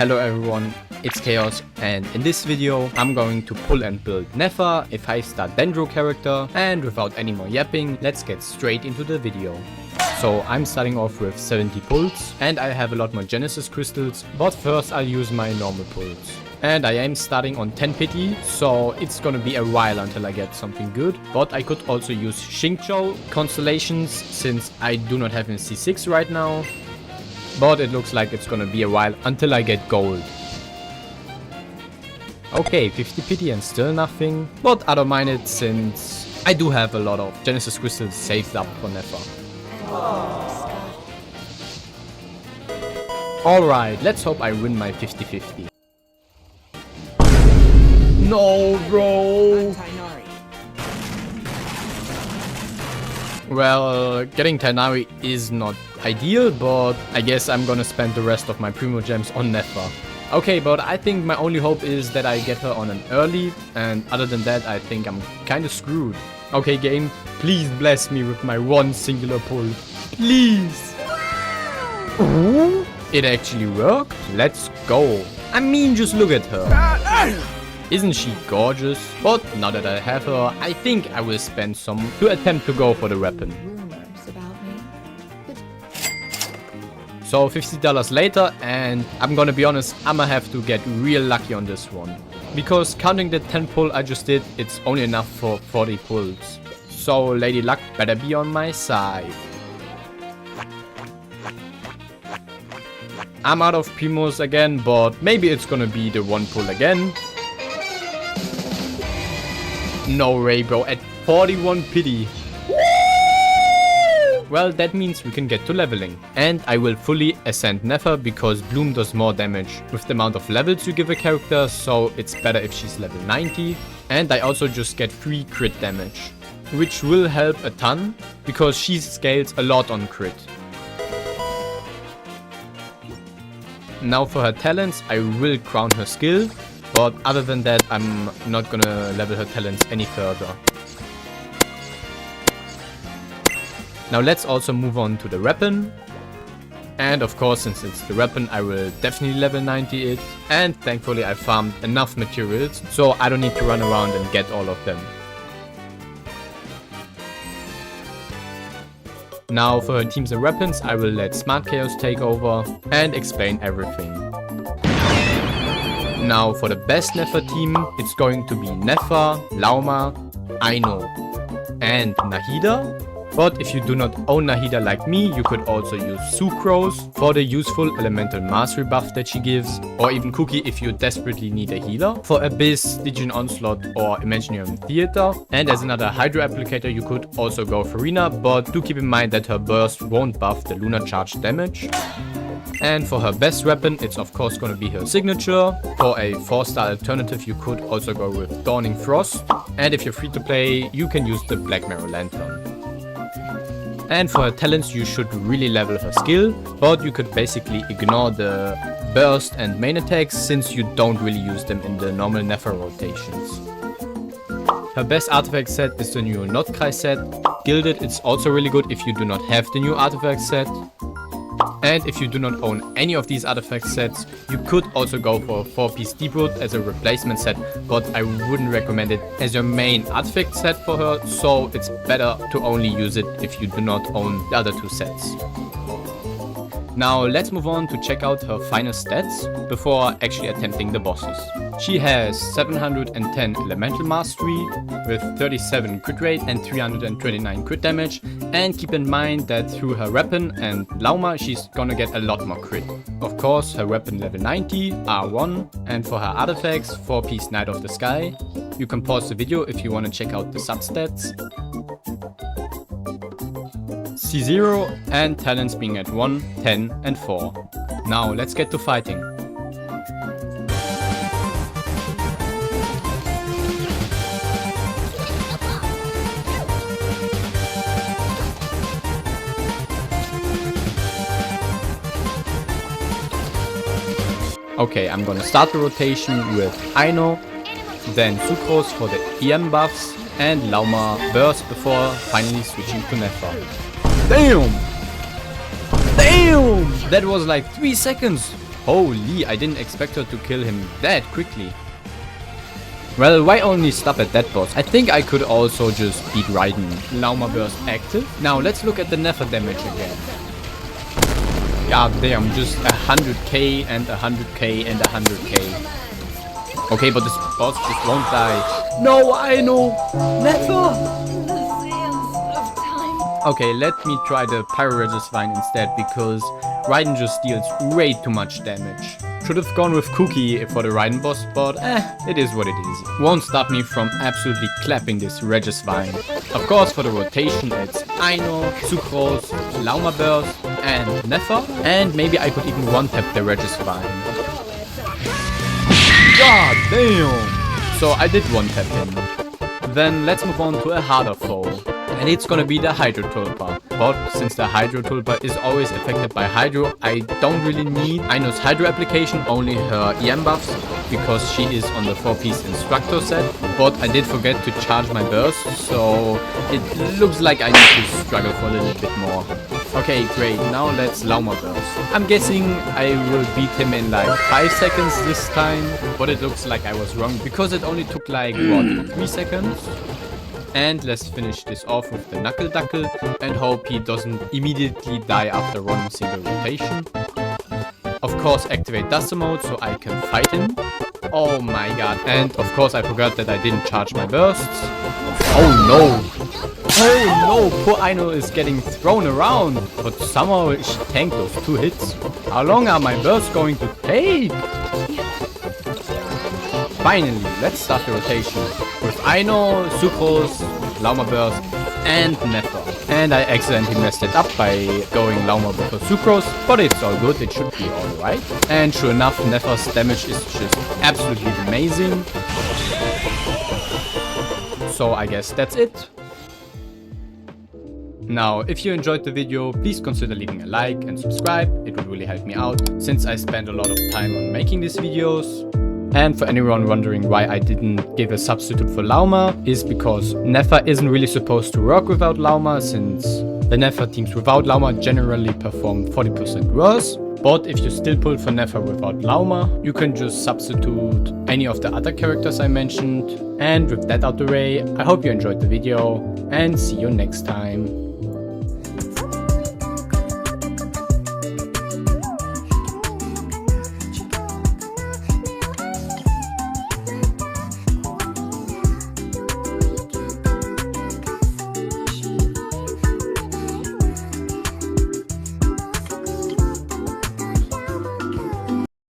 Hello everyone, it's Chaos, and in this video I'm going to pull and build Nefer, a 5-star Dendro character, and without any more yapping, let's get straight into the video. So I'm starting off with 70 pulls, and I have a lot more Genesis crystals, but first I'll use my normal pulls. And I am starting on 10 pity, so it's gonna be a while until I get something good, but I could also use Xingqiu constellations since I do not have a C6 right now. But it looks like it's gonna be a while until I get gold. Okay, 50 pity and still nothing. But I don't mind it since I do have a lot of Genesis crystals saved up for Nefer. Alright, let's hope I win my 50-50. No, bro! Well, getting Tainari is not ideal, but I guess I'm gonna spend the rest of my primogems on Nefer. Okay, but I think my only hope is that I get her on an early, and other than that I think I'm kinda screwed. Okay game, please bless me with my one singular pull. Please! Ooh, it actually worked? Let's go. I mean, just look at her. Isn't she gorgeous? But now that I have her, I think I will spend some to attempt to go for the weapon. So $50 later, and I'm gonna be honest, I'ma have to get real lucky on this one. Because counting the 10 pull I just did, it's only enough for 40 pulls. So Lady Luck better be on my side. I'm out of primos again, but maybe it's gonna be the one pull again. No way, bro, at 41 pity. Well, that means we can get to leveling. And I will fully ascend Nefer because Bloom does more damage with the amount of levels you give a character, so it's better if she's level 90. And I also just get free crit damage, which will help a ton because she scales a lot on crit. Now for her talents, I will crown her skill. But other than that, I'm not gonna level her talents any further. Now let's also move on to the weapon. And of course, since it's the weapon, I will definitely level 90 it. And thankfully I farmed enough materials, so I don't need to run around and get all of them. Now for her teams and weapons, I will let Smart Chaos take over and explain everything. Now for the best Nefer team, it's going to be Nefer, Lauma, Aino and Nahida. But if you do not own Nahida like me, you could also use Sucrose for the useful elemental mastery buff that she gives, or even Cookie if you desperately need a healer, for Abyss, Stygian Onslaught or Imaginarium Theater. And as another Hydro applicator you could also go Farina, but do keep in mind that her burst won't buff the lunar charge damage. And for her best weapon, it's of course gonna be her signature. For a 4-star alternative, you could also go with Dawning Frost. And if you're free to play, you can use the Black Marrow Lantern. And for her talents, you should really level her skill, but you could basically ignore the burst and main attacks since you don't really use them in the normal Nefer rotations. Her best artifact set is the new Notkrai set. Gilded, it's also really good if you do not have the new artifact set. And if you do not own any of these artifact sets, you could also go for a 4-piece Deep Root as a replacement set, but I wouldn't recommend it as your main artifact set for her, so it's better to only use it if you do not own the other 2 sets. Now let's move on to check out her final stats before actually attempting the bosses. She has 710 elemental mastery with 37 crit rate and 329 crit damage, and keep in mind that through her weapon and Lauma she's gonna get a lot more crit. Of course her weapon level 90, R1, and for her artifacts 4-piece Knight of the Sky. You can pause the video if you want to check out the substats. C0 and talents being at 1, 10 and 4. Now let's get to fighting. Okay, I'm gonna start the rotation with Aino, then Sucrose for the EM buffs, and Lauma burst before finally switching to Nefer. Damn! Damn! That was like 3 seconds. Holy, I didn't expect her to kill him that quickly. Well, why only stop at that boss? I think I could also just beat Raiden. Lauma Burst active. Now let's look at the Nefer damage again. God damn, just 100k and 100k and 100k. Okay, but this boss just won't die. No, I know! Nefer! Okay, let me try the Pyroregisvine instead, because Raiden just deals way too much damage. Should have gone with Cookie for the Raiden boss, but it is what it is. Won't stop me from absolutely clapping this Regisvine. Of course, for the rotation it's Aino, Sucrose, Lauma Burst, and Nefer. And maybe I could even one-tap the Regisvine. God damn! So I did one-tap him. Then let's move on to a harder foe. And it's gonna be the Hydro Tulpa. But since the Hydro Tulpa is always affected by Hydro, I don't really need Aino's Hydro application, only her EM buffs, because she is on the 4-piece instructor set. But I did forget to charge my burst, so it looks like I need to struggle for a little bit more. Okay, great, now let's Lauma Burst. I'm guessing I will beat him in like 5 seconds this time, but it looks like I was wrong, because it only took like, what, 3 seconds? And let's finish this off with the Knuckle Duckle and hope he doesn't immediately die after one single rotation. Of course, activate Duster Mode so I can fight him. Oh my god. And of course I forgot that I didn't charge my bursts. Oh no! Oh no! Poor Aino is getting thrown around. But somehow she tanked those 2 hits. How long are my bursts going to take? Finally, let's start the rotation with Aino, Sucrose, Lauma Burst, and Nefer. And I accidentally messed it up by going Lauma before Sucrose, but it's all good, it should be alright. And sure enough, Nefer's damage is just absolutely amazing. So I guess that's it. Now, if you enjoyed the video, please consider leaving a like and subscribe, it would really help me out, since I spend a lot of time on making these videos. And for anyone wondering why I didn't give a substitute for Lauma, is because Nefer isn't really supposed to work without Lauma, since the Nefer teams without Lauma generally perform 40% worse. But if you still pull for Nefer without Lauma, you can just substitute any of the other characters I mentioned. And with that out the way, I hope you enjoyed the video and see you next time.